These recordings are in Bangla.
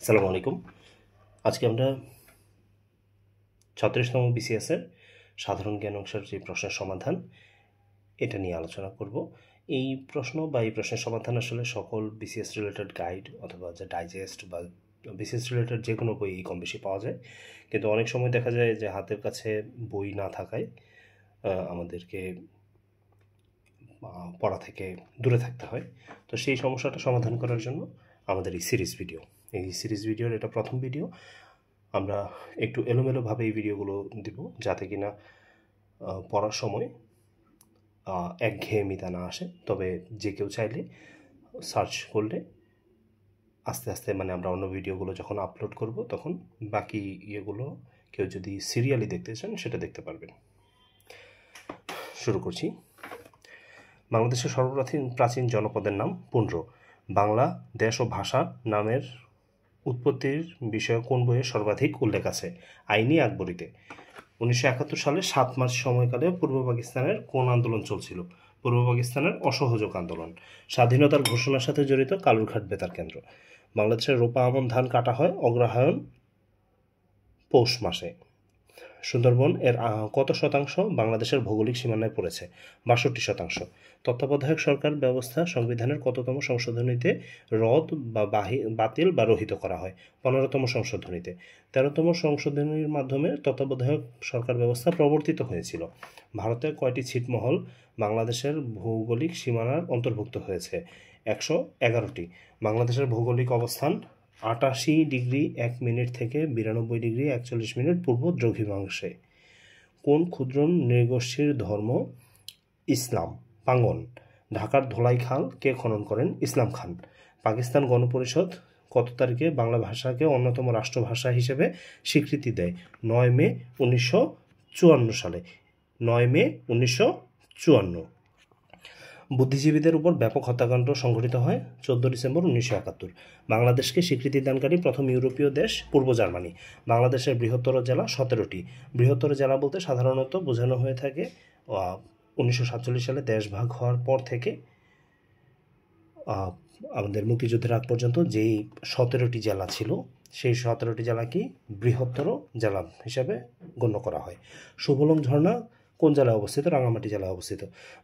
আসসালামু আলাইকুম। আজকে আমরা ৩৬তম বিসিএসের সাধারণ জ্ঞান অংশের যে প্রশ্নের সমাধান এটা নিয়ে আলোচনা করব। এই প্রশ্ন বা এই প্রশ্নের সমাধান আসলে সকল বিসিএস রিলেটেড গাইড অথবা যে ডাইজেস্ট বা বিসিএস রিলেটেড যে কোনো বই কম বেশি পাওয়া যায়, কিন্তু অনেক সময় দেখা যায় যে হাতের কাছে বই না থাকায় আমাদেরকে পড়া থেকে দূরে থাকতে হয়। তো সেই সমস্যাটা সমাধান করার জন্য আমাদের এই সিরিজ ভিডিওর এটা প্রথম ভিডিও। আমরা একটু এলোমেলোভাবে এই ভিডিওগুলো দিব যাতে কিনা পড়ার সময় একঘেয়েমিতা না আসে। তবে যে কেউ চাইলে সার্চ করলে আস্তে আস্তে আমরা অন্য ভিডিওগুলো যখন আপলোড করব তখন বাকি ইয়েগুলো কেউ যদি সিরিয়ালি দেখতে চান সেটা দেখতে পারবেন। শুরু করছি। বাংলাদেশের প্রাচীন জনপদের নাম পুন্ড্র। বাংলা দেশ ও ভাষা নামের উৎপত্তির বিষয়ে কোন বইয়ে সর্বাধিক উল্লেখ আছে? আইনি আকবরীতে। 1971 সালে 7 মার্চ সময়কালে পূর্ব পাকিস্তানের কোন আন্দোলন চলছিল? পূর্ব পাকিস্তানের অসহযোগ আন্দোলন। স্বাধীনতার ঘোষণার সাথে জড়িত কালুরঘাট বেতার কেন্দ্র। বাংলাদেশের রোপা আমন ধান কাটা হয় অগ্রহায়ণ পৌষ মাসে। সুন্দরবন এর কত শতাংশ বাংলাদেশের ভৌগোলিক সীমানায় পড়েছে? 62%। তত্ত্বাবধায়ক সরকার ব্যবস্থা সংবিধানের কততম সংশোধনীতে রদ বা বাতিল বা রহিত করা হয়? 15তম সংশোধনীতে। 13তম সংশোধনীর মাধ্যমে তত্ত্বাবধায়ক সরকার ব্যবস্থা প্রবর্তিত হয়েছিল। ভারতে কয়টি ছিটমহল বাংলাদেশের ভৌগোলিক সীমানার অন্তর্ভুক্ত হয়েছে? 111টি। বাংলাদেশের ভৌগোলিক অবস্থান 88°01 থেকে 92°41 পূর্ব দ্রাঘিমাংশে। কোন ক্ষুদ্র নৃগোষ্ঠীর ধর্ম ইসলাম? পাঙ্গন। ঢাকার ধোলাই খাল কে খনন করেন? ইসলাম খান। পাকিস্তান গণপরিষদ কত তারিখে বাংলা ভাষাকে অন্যতম রাষ্ট্রভাষা হিসেবে স্বীকৃতি দেয়? 9 মে 1954 সালে। 9 মে 1954। বুদ্ধিজীবীদের উপর ব্যাপক হত্যাকাণ্ড সংঘটিত হয় 14 ডিসেম্বর 1971। বাংলাদেশকে স্বীকৃতি দানকারী প্রথম ইউরোপীয় দেশ পূর্ব জার্মানি। বাংলাদেশের বৃহত্তর জেলা 17টি। বৃহত্তর জেলা বলতে সাধারণত বোঝানো হয়ে থাকে 1947 সালে দেশ ভাগ হওয়ার পর থেকে আমাদের মুক্তিযুদ্ধের আগ পর্যন্ত যেই 17টি জেলা ছিল সেই 17টি জেলাকে বৃহত্তর জেলা হিসাবে গণ্য করা হয়। শুভলং ঝর্ণা কোন জেলায় অবস্থিত? রাঙামাটি জেলায় অবস্থিত।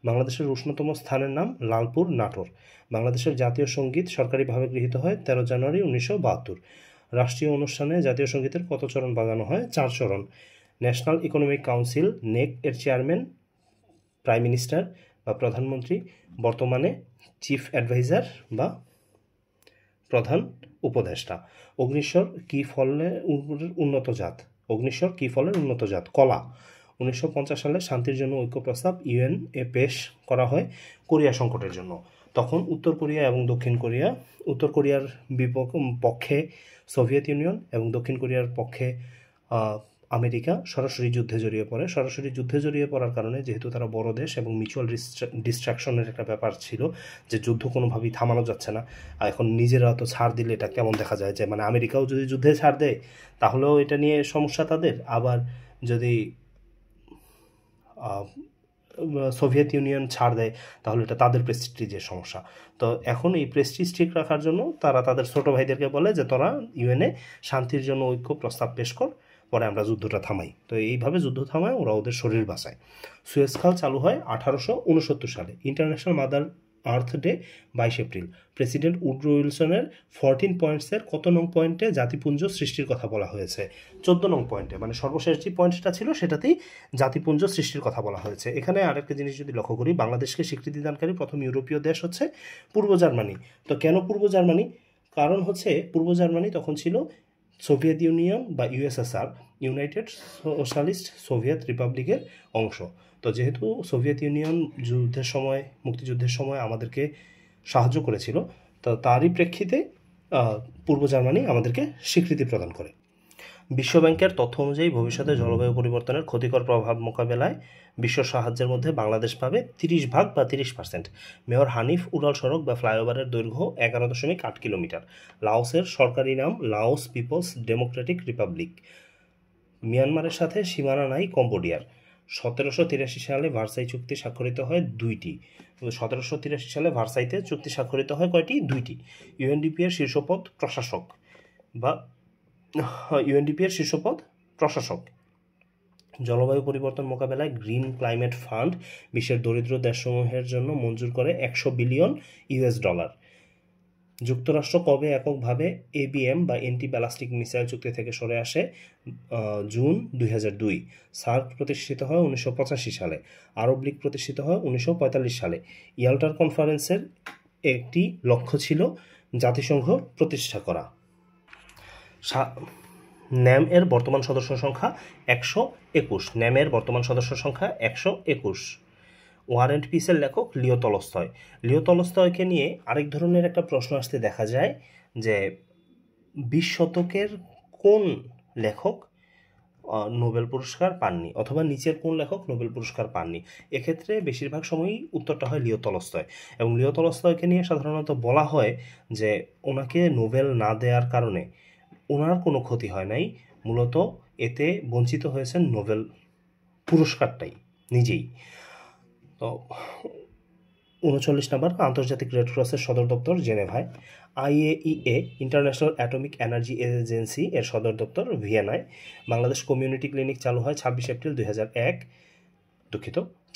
বাংলাদেশের উষ্ণতম স্থানের নাম লালপুর, নাটোর। বাংলাদেশের জাতীয় সঙ্গীত সরকারিভাবে গৃহীত হয় 13 জানুয়ারি 1972। রাষ্ট্রীয় অনুষ্ঠানে জাতীয় সঙ্গীতের কত চরণ বাজানো হয়? 4 চরণ। ন্যাশনাল ইকোনমিক কাউন্সিল নেক এর চেয়ারম্যান প্রাইম মিনিস্টার বা প্রধানমন্ত্রী, বর্তমানে চিফ অ্যাডভাইজার বা প্রধান উপদেষ্টা। অগ্নিশ্বর কি ফলের উন্নত জাত? অগ্নিশ্বর কি ফলের উন্নত জাত? কলা। 1950 সালে শান্তির জন্য ঐক্য প্রস্তাব ইউএনএ পেশ করা হয় কোরিয়া সংকটের জন্য। তখন উত্তর কোরিয়া এবং দক্ষিণ কোরিয়া, উত্তর কোরিয়ার পক্ষে সোভিয়েত ইউনিয়ন এবং দক্ষিণ কোরিয়ার পক্ষে আমেরিকা সরাসরি যুদ্ধে জড়িয়ে পড়ে। সরাসরি যুদ্ধে জড়িয়ে পড়ার কারণে যেহেতু তারা বড় দেশ এবং মিউচুয়াল ডিস্ট্রাকশনের একটা ব্যাপার ছিল যে যুদ্ধ কোনোভাবেই থামানো যাচ্ছে না। এখন নিজেরা তো ছাড় দিলে এটা কেমন দেখা যায় যে আমেরিকাও যদি যুদ্ধে ছাড় দেয় তাহলেও এটা নিয়ে সমস্যা তাদের, আবার যদি সোভিয়েত ইউনিয়ন ছাড় দেয় তাহলে এটা তাদের প্রেস্টিজের সমস্যা। তো এখন এই প্রেস্টিজ ঠিক রাখার জন্য তারা তাদের ছোটো ভাইদেরকে বলে যে তোরা ইউএনএ শান্তির জন্য ঐক্য প্রস্তাব পেশ কর, পরে আমরা যুদ্ধটা থামাই। তো এইভাবে যুদ্ধ থামায় ওরা ওদের শরীর বাঁচায়। সুয়েজ খাল চালু হয় 1869 সালে। International mother earth day 22 April. President Woodrow উইলসনের 14 পয়েন্টসের কত নং পয়েন্টে জাতিপুঞ্জ সৃষ্টির কথা বলা হয়েছে? 14 নং পয়েন্টে, সর্বশেষ যে পয়েন্টটা ছিল সেটাতেই জাতিপুঞ্জ সৃষ্টির কথা বলা হয়েছে। এখানে আরেকটা জিনিস যদি লক্ষ্য করি, বাংলাদেশকে স্বীকৃতি দানকারী প্রথম ইউরোপীয় দেশ হচ্ছে পূর্ব জার্মানি। তো কেন পূর্ব জার্মানি? কারণ হচ্ছে পূর্ব জার্মানি তখন ছিল সোভিয়েত ইউনিয়ন বা ইউএসএসআর, ইউনাইটেড সোশ্যালিস্ট সোভিয়েত রিপাবলিকের অংশ। তো যেহেতু সোভিয়েত ইউনিয়ন মুক্তিযুদ্ধের সময় আমাদেরকে সাহায্য করেছিল, তো তারই প্রেক্ষিতে পূর্ব জার্মানি আমাদেরকে স্বীকৃতি প্রদান করে। বিশ্বব্যাংকের তথ্য অনুযায়ী ভবিষ্যতে জলবায়ু পরিবর্তনের ক্ষতিকর প্রভাব মোকাবেলায় বিশ্ব সাহায্যের মধ্যে বাংলাদেশ পাবে 30 ভাগ বা 30%। মেয়র হানিফ উড়াল সড়ক বা ফ্লাইওভারের দৈর্ঘ্য 11.8 কিলোমিটার। লাওসের সরকারি নাম লাওস পিপলস ডেমোক্রেটিক রিপাবলিক। মিয়ানমারের সাথে সীমানা নাই কম্বোডিয়ার। 1783 সালে ভার্সাই চুক্তি স্বাক্ষরিত হয় 2টি। 1783 সালে ভার্সাইতে চুক্তি স্বাক্ষরিত হয় কয়টি? 2টি। ইউএনডিপি এর শীর্ষপদ প্রশাসক। বা ইউএনডিপি এর শীর্ষপদ প্রশাসক। জলবায়ু পরিবর্তন মোকাবেলায় গ্রিন ক্লাইমেট ফান্ড বিশ্বের দরিদ্র দেশসমূহের জন্য মঞ্জুর করে $100 বিলিয়ন। যুক্তরাষ্ট্র কবে এককভাবে ABM বা এন্টি ব্যালাস্টিক মিসাইল চুক্তি থেকে সরে আসে? জুন 2002। সার্ক প্রতিষ্ঠিত হয় 1985 সালে। আরব লীগ প্রতিষ্ঠিত হয় 1945 সালে। ইয়াল্টার কনফারেন্সের একটি লক্ষ্য ছিল জাতিসংঘ প্রতিষ্ঠা করা। ন্যাম এর বর্তমান সদস্য সংখ্যা 121। ন্যামের বর্তমান সদস্য সংখ্যা 121। ওয়ার অ্যান্ড পিসের লেখক লিও টলস্টয়। লিও টলস্টয়কে নিয়ে আরেক ধরনের একটা প্রশ্ন আসতে দেখা যায় যে 20 শতকের কোন লেখক নোবেল পুরস্কার পাননি, অথবা নিচের কোন লেখক নোবেল পুরস্কার পাননি। এক্ষেত্রে বেশিরভাগ সময়ই উত্তরটা হয় লিও টলস্টয়। এবং লিও টলস্টয়কে নিয়ে সাধারণত বলা হয় যে ওনাকে নোবেল না দেওয়ার কারণে ওনার কোনো ক্ষতি হয় নাই, মূলত এতে বঞ্চিত হয়েছেন নোবেল পুরস্কারটাই নিজেই। তো 39 নম্বর, আন্তর্জাতিক রেড ক্রসের সদর দপ্তর জেনেভায়। IAEA international atomic energy agency এর সদর দপ্তর ভিয়েনায়। বাংলাদেশ কমিউনিটি ক্লিনিক চালু হয় 26 এপ্রিল 2001।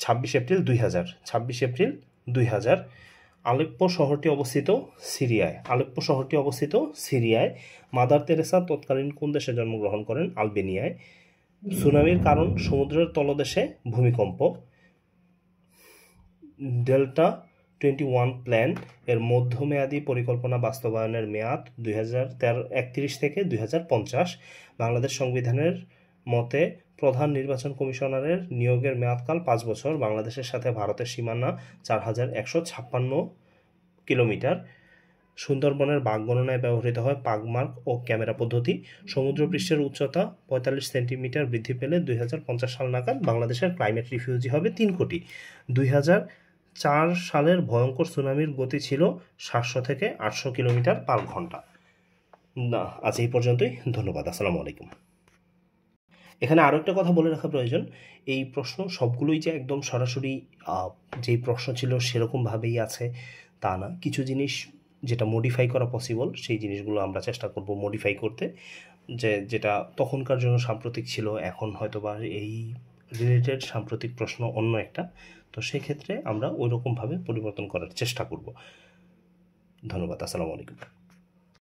26 এপ্রিল 2000। 26 এপ্রিল 2000। আলেপ্পো শহরটি অবস্থিত সিরিয়ায়। মাদার তেরেসা তৎকালীন কোন দেশে জন্মগ্রহণ করেন? আলবেনিয়ায়। সুনামির কারণ সমুদ্রের তলদেশে ভূমিকম্প। ডেল্টা 21 প্ল্যান এর মধ্যমেয়াদী পরিকল্পনা বাস্তবায়নের মেয়াদ 2031 থেকে 2050। বাংলাদেশ সংবিধানের মতে প্রধান নির্বাচন কমিশনারের নিয়োগের মেয়াদকাল 5 বছর। বাংলাদেশের সাথে ভারতের সীমানা 4156 কিলোমিটার। সুন্দরবনের বাঘ গণনায় ব্যবহৃত হয় পাগমার্ক ও ক্যামেরা পদ্ধতি। সমুদ্রপৃষ্ঠের উচ্চতা 45 সেন্টিমিটার বৃদ্ধি পেলে 2050 সাল নাগাদ বাংলাদেশের ক্লাইমেট রিফিউজি হবে 3 কোটি। 2004 সালের ভয়ঙ্কর সুনামির গতি ছিল 700 থেকে 800 কিলোমিটার পার ঘন্টা। আজ এই পর্যন্তই। ধন্যবাদ। আসসালামু আলাইকুম। এখানে আরও একটা কথা বলে রাখা প্রয়োজন, এই প্রশ্ন সবগুলোই যে একদম সরাসরি যেই প্রশ্ন ছিল সেরকমভাবেই আছে তা না। কিছু জিনিস যেটা মডিফাই করা পসিবল সেই জিনিসগুলো আমরা চেষ্টা করব মডিফাই করতে, যেটা তখনকার জন্য সাম্প্রতিক ছিল, এখন হয়তো বা এই রিলেটেড সাম্প্রতিক প্রশ্ন অন্য একটা, তো সেক্ষেত্রে আমরা ওই রকমভাবে পরিবর্তন করার চেষ্টা করব। ধন্যবাদ। আসসালামু আলাইকুম।